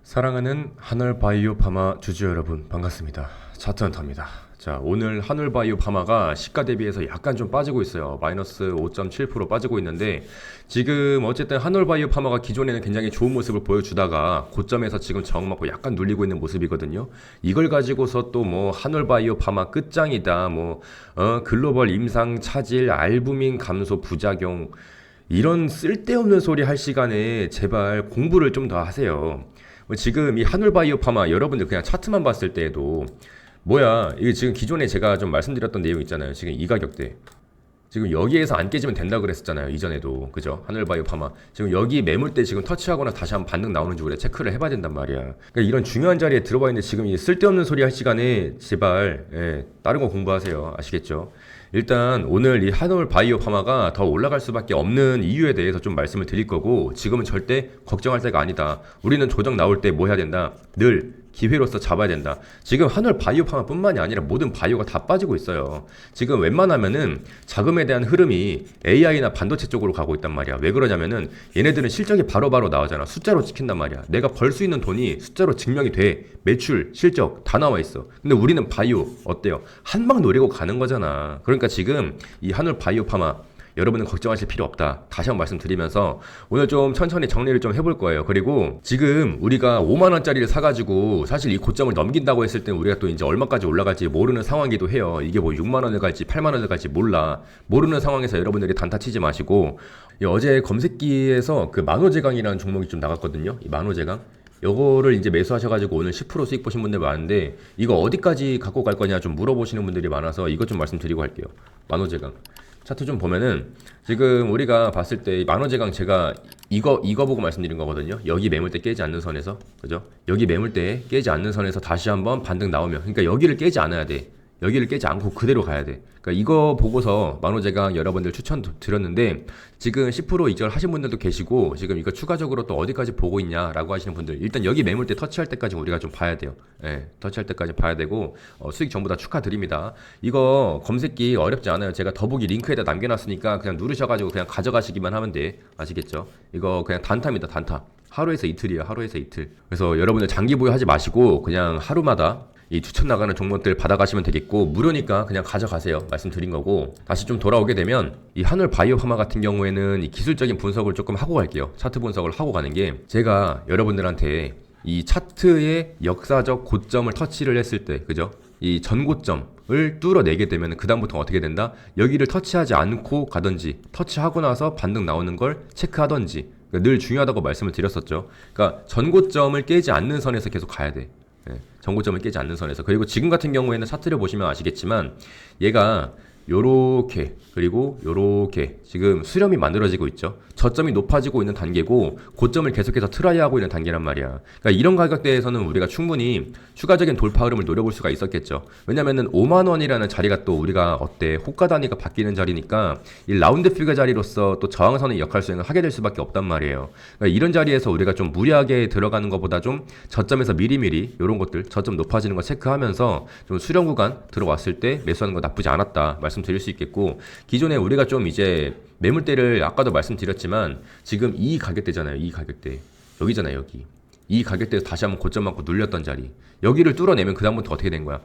사랑하는 한올바이오 파마 주주 여러분 반갑습니다. 차트헌터입니다. 자, 오늘 한올바이오 파마가 시가 대비해서 약간 좀 빠지고 있어요. 마이너스 5.7% 빠지고 있는데, 지금 어쨌든 한올바이오 파마가 기존에는 굉장히 좋은 모습을 보여주다가 고점에서 지금 저항받고 약간 눌리고 있는 모습이거든요. 이걸 가지고서 또 뭐 한올바이오 파마 끝장이다, 글로벌 임상 차질, 알부민 감소 부작용, 이런 쓸데없는 소리 할 시간에 제발 공부를 좀 더 하세요. 지금 이 한울바이오 파마 여러분들 그냥 차트만 봤을 때에도 뭐야, 이게 지금 기존에 제가 좀 말씀드렸던 내용 있잖아요. 지금 이 가격대 지금 여기에서 안 깨지면 된다 그랬었잖아요, 이전에도. 그죠? 한울바이오 파마 지금 여기 매물대 지금 터치하거나 다시 한번 반등 나오는지 우리가 체크를 해봐야 된단 말이야. 그러니까 이런 중요한 자리에 들어가 있는데 지금 이 쓸데없는 소리 할 시간에 제발 다른 거 공부하세요. 아시겠죠? 일단 오늘 이 한올바이오 파마가 더 올라갈 수밖에 없는 이유에 대해서 좀 말씀을 드릴 거고, 지금은 절대 걱정할 때가 아니다. 우리는 조정 나올 때 뭐 해야 된다? 늘 기회로서 잡아야 된다. 지금 한올바이오 파마뿐만이 아니라 모든 바이오가 다 빠지고 있어요. 지금 웬만하면은 자금에 대한 흐름이 AI나 반도체 쪽으로 가고 있단 말이야. 왜 그러냐면은 얘네들은 실적이 바로바로 나오잖아. 숫자로 찍힌단 말이야. 내가 벌 수 있는 돈이 숫자로 증명이 돼. 매출, 실적 다 나와 있어. 근데 우리는 바이오 어때요? 한 방 노리고 가는 거잖아. 그러니까 지금 이 한올바이오 파마 여러분은 걱정하실 필요 없다. 다시 한번 말씀드리면서 오늘 좀 천천히 정리를 좀 해볼 거예요. 그리고 지금 우리가 5만원짜리를 사가지고 사실 이 고점을 넘긴다고 했을 때 우리가 또 이제 얼마까지 올라갈지 모르는 상황이기도 해요. 이게 뭐 6만원을 갈지 8만원을 갈지 몰라. 모르는 상황에서 여러분들이 단타 치지 마시고, 어제 검색기에서 그 만호제강이라는 종목이 좀 나갔거든요. 이 만호제강. 요거를 이제 매수하셔가지고 오늘 10% 수익 보신 분들 많은데, 이거 어디까지 갖고 갈 거냐 좀 물어보시는 분들이 많아서 이것 좀 말씀드리고 할게요. 만호제강 차트 좀 보면은 지금 우리가 봤을 때 만호제강 제가 이거 보고 말씀드린 거거든요. 여기 매물대 깨지 않는 선에서, 그죠? 여기 매물대 깨지 않는 선에서 다시 한번 반등 나오면, 그러니까 여기를 깨지 않아야 돼. 여기를 깨지 않고 그대로 가야 돼. 그러니까 이거 보고서 만호제강 여러분들 추천 드렸는데, 지금 10% 이절 하신 분들도 계시고, 지금 이거 추가적으로 또 어디까지 보고 있냐라고 하시는 분들, 일단 여기 매물대 터치할 때까지 우리가 좀 봐야 돼요. 터치할 때까지 봐야 되고, 수익 전부 다 축하드립니다. 이거 검색기 어렵지 않아요. 제가 더보기 링크에다 남겨놨으니까 그냥 누르셔가지고 그냥 가져가시기만 하면 돼. 아시겠죠? 이거 그냥 단타입니다, 단타. 하루에서 이틀이에요, 하루에서 이틀. 그래서 여러분들 장기 보유하지 마시고 그냥 하루마다 이 추천 나가는 종목들 받아가시면 되겠고, 무료니까 그냥 가져가세요. 말씀드린 거고, 다시 좀 돌아오게 되면 이 한올바이오 파마 같은 경우에는 이 기술적인 분석을 조금 하고 갈게요. 차트 분석을 하고 가는 게, 제가 여러분들한테 이 차트의 역사적 고점을 터치를 했을 때, 그죠? 이 전고점을 뚫어내게 되면 그 다음부터 어떻게 된다? 여기를 터치하지 않고 가든지, 터치하고 나서 반등 나오는 걸 체크하든지, 그러니까 늘 중요하다고 말씀을 드렸었죠. 그러니까 전고점을 깨지 않는 선에서 계속 가야 돼. 전고점을 깨지 않는 선에서. 그리고 지금 같은 경우에는 차트를 보시면 아시겠지만 얘가 요렇게, 그리고 요렇게 지금 수렴이 만들어지고 있죠. 저점이 높아지고 있는 단계고 고점을 계속해서 트라이하고 있는 단계란 말이야. 그러니까 이런 가격대에서는 우리가 충분히 추가적인 돌파 흐름을 노려볼 수가 있었겠죠. 왜냐면은 5만원이라는 자리가 또 우리가 어때, 호가 단위가 바뀌는 자리니까 이 라운드 피겨 자리로서 또 저항선의 역할 수행을 하게 될 수밖에 없단 말이에요. 그러니까 이런 자리에서 우리가 좀 무리하게 들어가는 것보다 좀 저점에서 미리미리 이런 것들 저점 높아지는 거 체크하면서 좀 수렴 구간 들어왔을 때 매수하는 거 나쁘지 않았다 말씀드릴 수 있겠고, 기존에 우리가 좀 이제 매물대를 아까도 말씀드렸지만 지금 이 가격대잖아요. 이 가격대 여기잖아요. 여기 이 가격대에서 다시 한번 고점 맞고 눌렸던 자리, 여기를 뚫어내면 그 다음부터 어떻게 된 거야?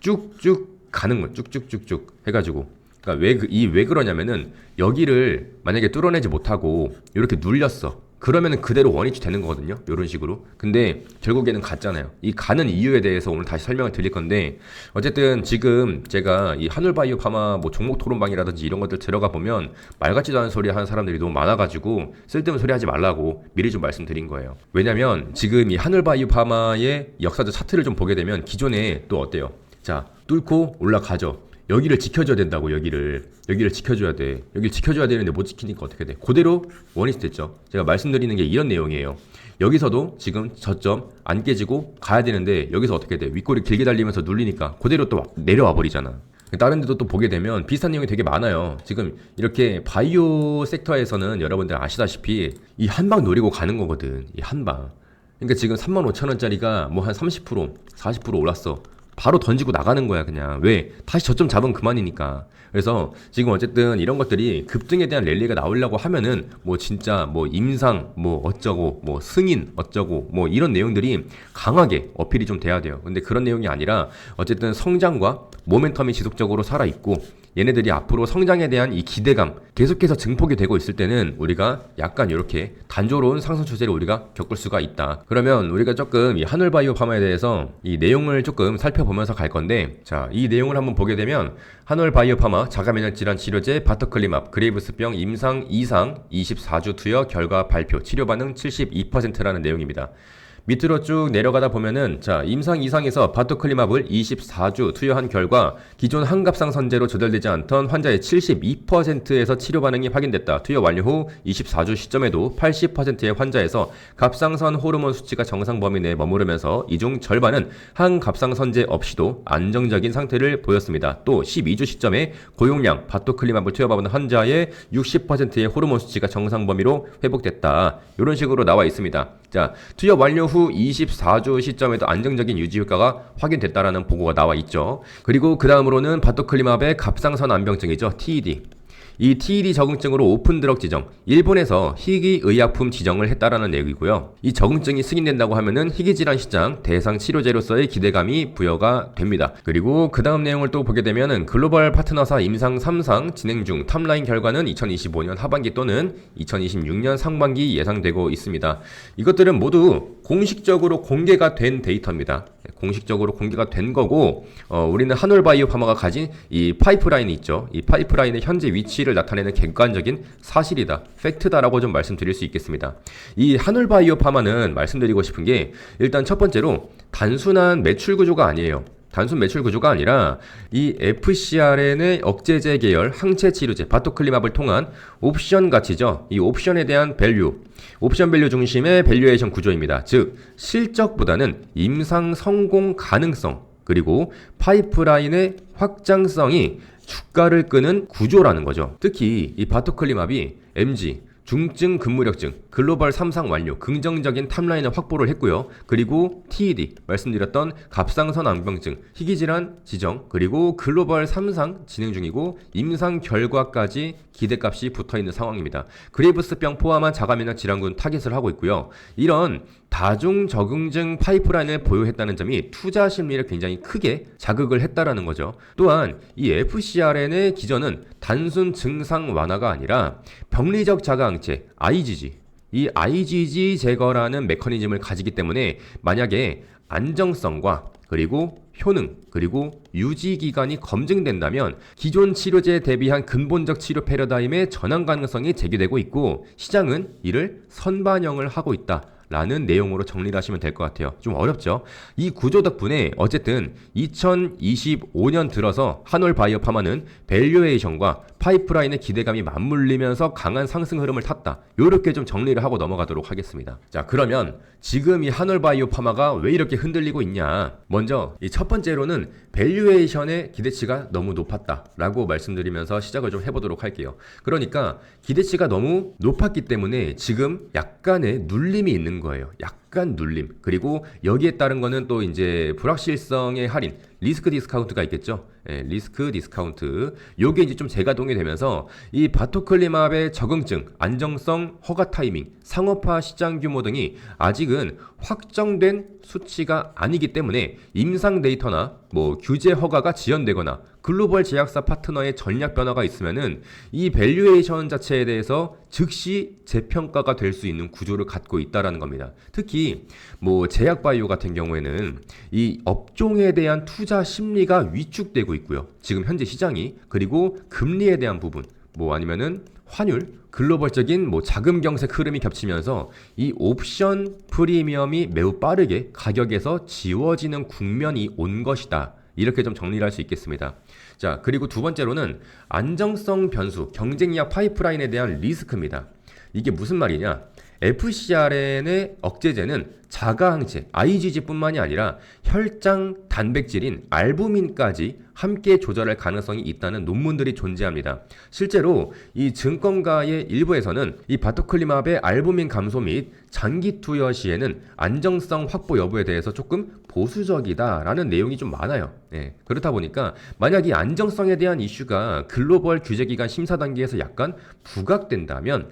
쭉쭉 가는 거야. 쭉쭉쭉쭉 해가지고. 그러니까 왜 그러냐면은 여기를 만약에 뚫어내지 못하고 이렇게 눌렸어. 그러면은 그대로 원위치 되는 거거든요. 이런 식으로. 근데 결국에는 갔잖아요. 이 가는 이유에 대해서 오늘 다시 설명을 드릴 건데, 어쨌든 지금 제가 이 한올바이오 파마 뭐 종목 토론방이라든지 이런 것들 들어가 보면 말 같지도 않은 소리 하는 사람들이 너무 많아가지고 쓸데없는 소리 하지 말라고 미리 좀 말씀드린 거예요. 왜냐면 지금 이 한올바이오 파마의 역사적 차트를 좀 보게 되면 기존에 또 어때요? 자, 뚫고 올라가죠. 여기를 지켜줘야 된다고. 여기를 지켜줘야 돼. 여기를 지켜줘야 되는데 못 지키니까 어떻게 돼? 그대로 원위치 됐죠. 제가 말씀드리는 게 이런 내용이에요. 여기서도 지금 저점 안 깨지고 가야 되는데 여기서 어떻게 돼? 윗골이 길게 달리면서 눌리니까 그대로 또 내려와 버리잖아. 다른 데도 또 보게 되면 비슷한 내용이 되게 많아요. 지금 이렇게 바이오 섹터에서는 여러분들 아시다시피 이 한 방 노리고 가는 거거든. 이 한 방. 그러니까 지금 35,000원짜리가 뭐 한 30%, 40% 올랐어. 바로 던지고 나가는 거야 그냥. 왜? 다시 저점 잡으면 그만이니까. 그래서 지금 어쨌든 이런 것들이 급등에 대한 랠리가 나오려고 하면은 뭐 진짜 뭐 임상 뭐 어쩌고 뭐 승인 어쩌고 뭐 이런 내용들이 강하게 어필이 좀 돼야 돼요. 근데 그런 내용이 아니라 어쨌든 성장과 모멘텀이 지속적으로 살아있고 얘네들이 앞으로 성장에 대한 이 기대감 계속해서 증폭이 되고 있을 때는 우리가 약간 이렇게 단조로운 상승 추세를 우리가 겪을 수가 있다. 그러면 우리가 조금 이 한울바이오 파마에 대해서 이 내용을 조금 살펴보면서 갈 건데, 자, 이 내용을 한번 보게 되면 한울바이오 파마 자가면역 질환 치료제 바토클리맙 그레이브스병 임상 이상 24주 투여 결과 발표 치료 반응 72%라는 내용입니다. 밑으로 쭉 내려가다 보면은 자, 임상 이상에서 바토클리맙을 24주 투여한 결과 기존 한갑상 선제로 조절되지 않던 환자의 72%에서 치료 반응이 확인됐다. 투여 완료 후 24주 시점에도 80%의 환자에서 갑상선 호르몬 수치가 정상 범위 내에 머무르면서 이 중 절반은 한갑상 선제 없이도 안정적인 상태를 보였습니다. 또 12주 시점에 고용량 바토클리맙을 투여받은 환자의 60%의 호르몬 수치가 정상 범위로 회복됐다. 이런 식으로 나와 있습니다. 자, 투여 완료 후 24주 시점에도 안정적인 유지 효과가 확인됐다라는 보고가 나와 있죠. 그리고 그 다음으로는 바토클리맙의 갑상선 암병증이죠. TED. 이 TED 적응증으로 오픈 드럭 지정, 일본에서 희귀의약품 지정을 했다라는 내용이고요. 이 적응증이 승인된다고 하면은 희귀질환 시장 대상 치료제로서의 기대감이 부여가 됩니다. 그리고 그 다음 내용을 또 보게 되면은 글로벌 파트너사 임상 3상 진행 중 탑라인 결과는 2025년 하반기 또는 2026년 상반기 예상되고 있습니다. 이것들은 모두 공식적으로 공개가 된 데이터입니다. 공식적으로 공개가 된 거고, 우리는 한올바이오 파마가 가진 이 파이프라인이 있죠. 이 파이프라인의 현재 위치를 나타내는 객관적인 사실이다, 팩트다라고 좀 말씀드릴 수 있겠습니다. 이 한올바이오 파마는 말씀드리고 싶은 게 일단 첫 번째로 단순한 매출 구조가 아니에요. 단순 매출 구조가 아니라 이 FcRN의 억제제 계열 항체 치료제 바토클리맙을 통한 옵션 가치죠. 이 옵션에 대한 밸류, 옵션 밸류 중심의 밸류에이션 구조입니다. 즉 실적보다는 임상 성공 가능성 그리고 파이프라인의 확장성이 주가를 끄는 구조라는 거죠. 특히 이 바토클리맙이 MG 중증 근무력증 글로벌 3상 완료 긍정적인 탑라인을 확보를 했고요. 그리고 TED 말씀드렸던 갑상선 암병증 희귀질환 지정 그리고 글로벌 3상 진행 중이고 임상 결과까지 기대값이 붙어있는 상황입니다. 그레이브스병 포함한 자가면역 질환군 타겟을 하고 있고요. 이런 다중 적응증 파이프라인을 보유했다는 점이 투자 심리를 굉장히 크게 자극을 했다라는 거죠. 또한 이 FcRN의 기전은 단순 증상 완화가 아니라 병리적 자가항체 IgG, 이 IgG 제거라는 메커니즘을 가지기 때문에 만약에 안정성과 그리고 효능 그리고 유지 기간이 검증된다면 기존 치료제에 대비한 근본적 치료 패러다임의 전환 가능성이 제기되고 있고 시장은 이를 선반영을 하고 있다. 라는 내용으로 정리를 하시면 될 것 같아요. 좀 어렵죠? 이 구조 덕분에 어쨌든 2025년 들어서 한올바이오 파마는 밸류에이션과 파이프라인의 기대감이 맞물리면서 강한 상승 흐름을 탔다. 이렇게 좀 정리를 하고 넘어가도록 하겠습니다. 자, 그러면 지금 이 한올바이오 파마가 왜 이렇게 흔들리고 있냐? 먼저 이 첫 번째로는 밸류에이션의 기대치가 너무 높았다라고 말씀드리면서 시작을 좀 해보도록 할게요. 그러니까 기대치가 너무 높았기 때문에 지금 약간의 눌림이 있는 거예요. 약간 눌림. 그리고 여기에 따른 거는 또 이제 불확실성의 할인, 리스크 디스카운트가 있겠죠. 예, 리스크 디스카운트. 요게 이제 좀 재가동이 되면서 이 바토클리맙의 적응증, 안정성, 허가 타이밍, 상업화 시장 규모 등이 아직은 확정된 수치가 아니기 때문에 임상 데이터나 뭐 규제 허가가 지연되거나 글로벌 제약사 파트너의 전략 변화가 있으면은 이 밸류에이션 자체에 대해서 즉시 재평가가 될 수 있는 구조를 갖고 있다라는 겁니다. 특히 뭐 제약바이오 같은 경우에는 이 업종에 대한 투자 심리가 위축되고 있고요. 지금 현재 시장이 그리고 금리에 대한 부분 뭐 아니면은 환율, 글로벌적인 뭐 자금 경색 흐름이 겹치면서 이 옵션 프리미엄이 매우 빠르게 가격에서 지워지는 국면이 온 것이다. 이렇게 좀 정리를 할 수 있겠습니다. 자, 그리고 두 번째로는 안정성 변수, 경쟁력 파이프라인에 대한 리스크입니다. 이게 무슨 말이냐? FcRN의 억제제는 자가 항체 IgG뿐만이 아니라 혈장 단백질인 알부민까지 함께 조절할 가능성이 있다는 논문들이 존재합니다. 실제로 이 증권가의 일부에서는 이 바토클리맙의 알부민 감소 및 장기 투여 시에는 안정성 확보 여부에 대해서 조금 보수적이다라는 내용이 좀 많아요. 예, 그렇다 보니까 만약 이 안정성에 대한 이슈가 글로벌 규제기관 심사 단계에서 약간 부각된다면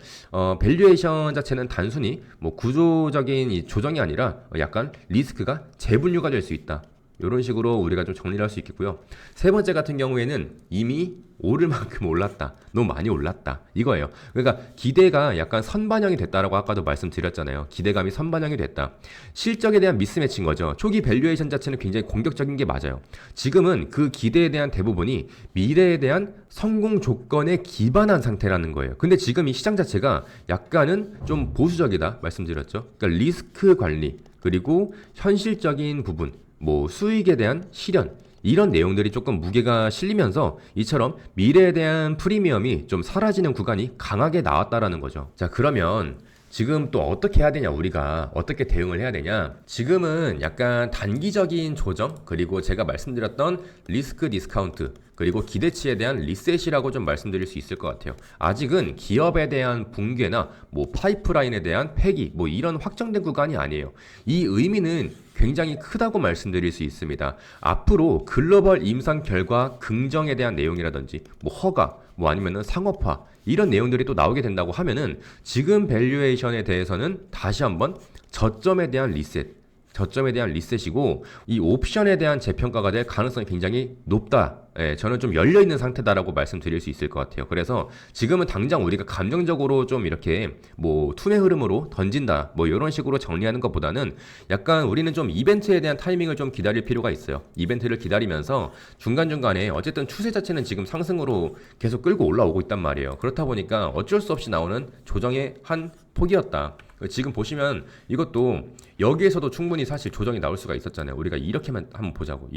밸류에이션 자체는 단순히 뭐 구조적인 이 조정이 아니라 약간 리스크가 재분류가 될 수 있다. 이런 식으로 우리가 좀 정리를 할 수 있겠고요. 세 번째 같은 경우에는 이미 오를 만큼 올랐다. 너무 많이 올랐다. 이거예요. 그러니까 기대가 약간 선반영이 됐다라고 아까도 말씀드렸잖아요. 기대감이 선반영이 됐다. 실적에 대한 미스매치인 거죠. 초기 밸류에이션 자체는 굉장히 공격적인 게 맞아요. 지금은 그 기대에 대한 대부분이 미래에 대한 성공 조건에 기반한 상태라는 거예요. 근데 지금 이 시장 자체가 약간은 좀 보수적이다 말씀드렸죠. 그러니까 리스크 관리 그리고 현실적인 부분 뭐 수익에 대한 실현 이런 내용들이 조금 무게가 실리면서 이처럼 미래에 대한 프리미엄이 좀 사라지는 구간이 강하게 나왔다라는 거죠. 자, 그러면 지금 또 어떻게 해야 되냐, 우리가 어떻게 대응을 해야 되냐. 지금은 약간 단기적인 조정 그리고 제가 말씀드렸던 리스크 디스카운트 그리고 기대치에 대한 리셋이라고 좀 말씀드릴 수 있을 것 같아요. 아직은 기업에 대한 붕괴나 뭐 파이프라인에 대한 폐기 뭐 이런 확정된 구간이 아니에요. 이 의미는 굉장히 크다고 말씀드릴 수 있습니다. 앞으로 글로벌 임상 결과 긍정에 대한 내용이라든지 뭐 허가 뭐 아니면은 상업화 이런 내용들이 또 나오게 된다고 하면은 지금 밸류에이션에 대해서는 다시 한번 저점에 대한 리셋이고 이 옵션에 대한 재평가가 될 가능성이 굉장히 높다. 예, 저는 좀 열려있는 상태다라고 말씀드릴 수 있을 것 같아요. 그래서 지금은 당장 우리가 감정적으로 좀 이렇게 뭐 투매 흐름으로 던진다 뭐 이런 식으로 정리하는 것보다는 약간 우리는 좀 이벤트에 대한 타이밍을 좀 기다릴 필요가 있어요. 이벤트를 기다리면서 중간중간에 어쨌든 추세 자체는 지금 상승으로 계속 끌고 올라오고 있단 말이에요. 그렇다 보니까 어쩔 수 없이 나오는 조정의 한 폭이었다. 지금 보시면 이것도 여기에서도 충분히 사실 조정이 나올 수가 있었잖아요. 우리가 이렇게만 한번 보자고.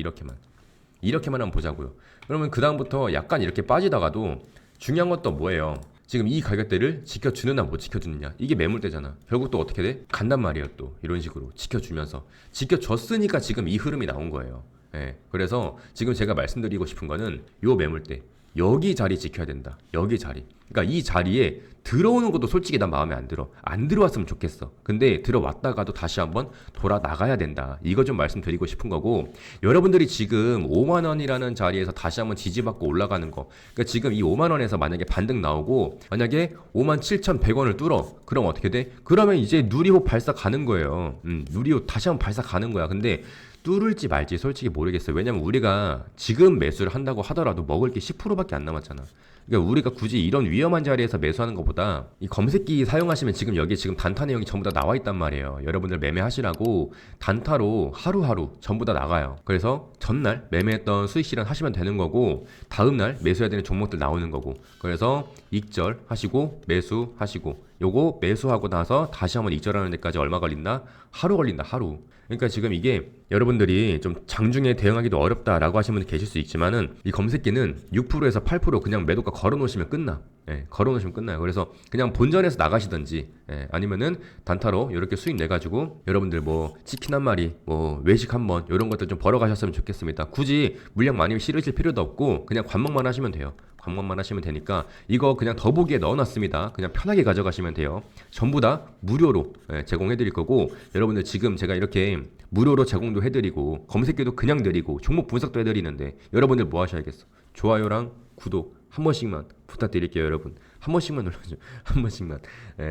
이렇게만 한번 보자고요. 그러면 그 다음부터 약간 이렇게 빠지다가도 중요한 것도 뭐예요? 지금 이 가격대를 지켜주느냐 못 지켜주느냐 이게 매물대잖아. 결국 또 어떻게 돼? 간단 말이에요. 또 이런 식으로 지켜주면서 지켜줬으니까 지금 이 흐름이 나온 거예요. 예, 그래서 지금 제가 말씀드리고 싶은 거는 요 매물대 여기 자리 지켜야 된다. 여기 자리. 그러니까 이 자리에 들어오는 것도 솔직히 난 마음에 안 들어. 안 들어왔으면 좋겠어. 근데 들어왔다가도 다시 한번 돌아 나가야 된다. 이거 좀 말씀드리고 싶은 거고, 여러분들이 지금 5만 원이라는 자리에서 다시 한번 지지받고 올라가는 거. 그러니까 지금 이 5만 원에서 만약에 반등 나오고 만약에 5만 7,100원을 뚫어. 그럼 어떻게 돼? 그러면 이제 누리호 발사 가는 거예요. 누리호 다시 한번 발사 가는 거야. 근데 뚫을지 말지 솔직히 모르겠어요. 왜냐면 우리가 지금 매수를 한다고 하더라도 먹을 게 10%밖에 안 남았잖아. 그러니까 우리가 굳이 이런 위험한 자리에서 매수하는 것보다 이 검색기 사용하시면 지금 여기 지금 단타 내용이 전부 다 나와 있단 말이에요. 여러분들 매매하시라고 단타로 하루하루 전부 다 나가요. 그래서 전날 매매했던 수익 실현하시면 되는 거고 다음날 매수해야 되는 종목들 나오는 거고, 그래서 익절 하시고 매수하시고 요거 매수하고 나서 다시 한번 익절하는 데까지 얼마 걸린다? 하루 걸린다. 하루. 그러니까 지금 이게 여러분들이 좀 장중에 대응하기도 어렵다라고 하시는 분들 계실 수 있지만은 이 검색기는 6%에서 8% 그냥 매도가 걸어 놓으시면 끝나. 예, 걸어 놓으시면 끝나요. 그래서 그냥 본전에서 나가시든지, 예, 아니면은 단타로 이렇게 수익 내 가지고 여러분들 뭐 치킨 한 마리, 뭐 외식 한 번 이런 것들 좀 벌어 가셨으면 좋겠습니다. 굳이 물량 많이 실으실 필요도 없고 그냥 관망만 하시면 돼요. 관망만 하시면 되니까 이거 그냥 더보기에 넣어놨습니다. 그냥 편하게 가져가시면 돼요. 전부 다 무료로 제공해드릴 거고, 여러분들 지금 제가 이렇게 무료로 제공도 해드리고 검색기도 그냥 드리고 종목 분석도 해드리는데 여러분들 뭐 하셔야겠어? 좋아요랑 구독 한 번씩만 부탁드릴게요. 여러분 한 번씩만 눌러줘. 한 번씩만.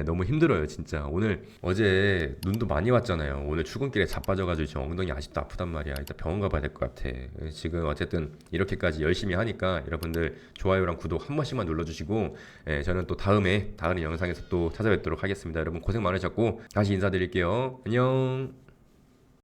너무 힘들어요 진짜. 오늘 어제 눈도 많이 왔잖아요. 오늘 출근길에 자빠져가지고 지금 엉덩이 아직도 아프단 말이야. 이따 병원 가봐야 될 것 같아. 지금 어쨌든 이렇게까지 열심히 하니까 여러분들 좋아요랑 구독 한 번씩만 눌러주시고, 저는 또 다음 영상에서 또 찾아뵙도록 하겠습니다. 여러분 고생 많으셨고 다시 인사드릴게요. 안녕.